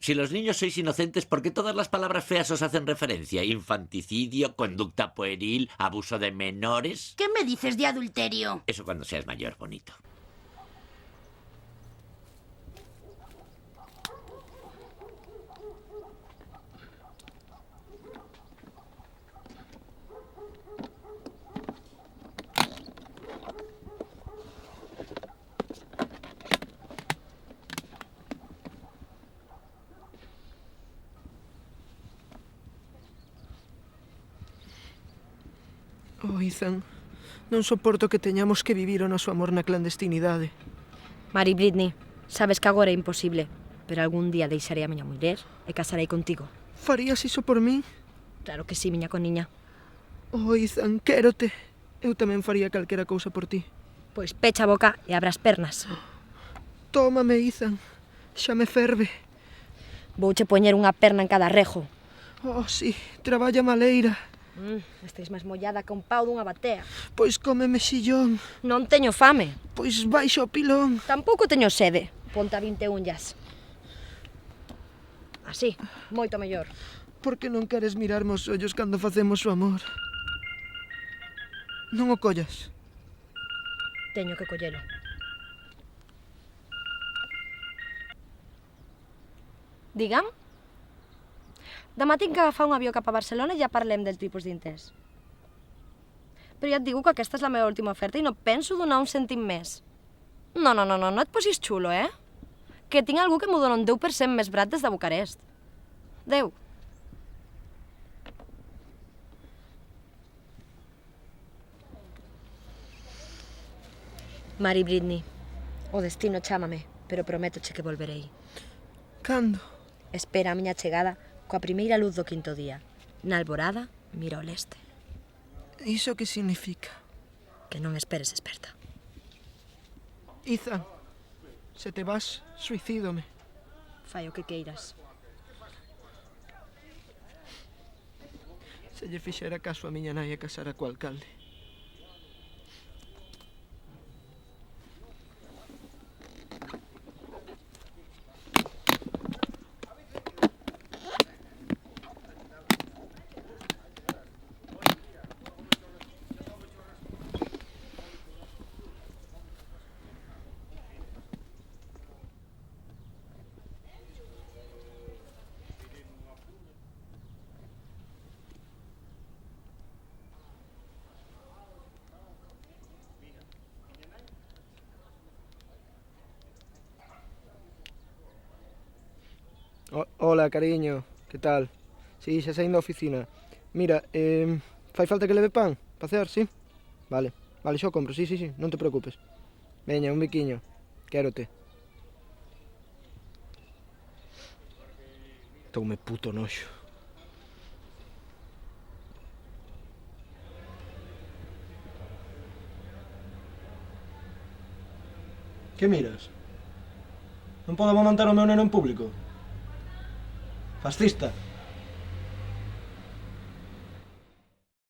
Si los niños sois inocentes, ¿por qué todas las palabras feas os hacen referencia? Infanticidio, conducta pueril, abuso de menores. ¿Qué me dices de adulterio? Eso cuando seas mayor, bonito. Oh, Ethan, non soporto que teñamos que vivir o noso amor na clandestinidade. Mari Britney, sabes que agora é imposible, pero algún día deixarei a miña muller e casarei contigo. Farías iso por min? Claro que sí, miña coniña. Oh, Ethan, quérote. Eu tamén faría calquera cousa por ti. Pois pecha a boca e abra as pernas. Tómame, Ethan. Xa me ferve. Vouche poñer unha perna en cada rejo. Oh, sí, traballa maleira. Estáis máis mollada que un pau dunha batea. Pois come mexillón. Non teño fame. Pois baixo o pilón. Tampouco teño sede. Ponte a 20 unllas. Así, moito mellor. Por que non queres mirarme os ollos cando facemos o amor? Non o collas. Teño que collelo. Digam? Demà tinc que agafar un avió cap a Barcelona i ja parlem dels tipus d'interès. Però ja et digo que aquesta és la meva última oferta i no penso donar un cèntim més. No et posis xulo, eh? Que tinc algú que m'ho dona un 10% més barat des de Bucarest. Adéu. Mari Britney, o destino chámame, pero prométoche que volverei. Cando? Espera a miña chegada coa primeira luz do quinto día. Na alborada, miro ao leste. Iso que significa? Que non esperes experta. Ethan, se te vas, suicídome. Fai o que queiras. Se lle fixera caso a miña nai e casara co alcalde. Hola, cariño, que tal? Si, xa saín da oficina. Mira, fai falta que leve pan? Pa cear, si? Vale, xo compro, si, non te preocupes. Veña, un biquiño, quérote. Toume puto noxo. Que miras? Non podemos montar o meu neno en público? Fascista.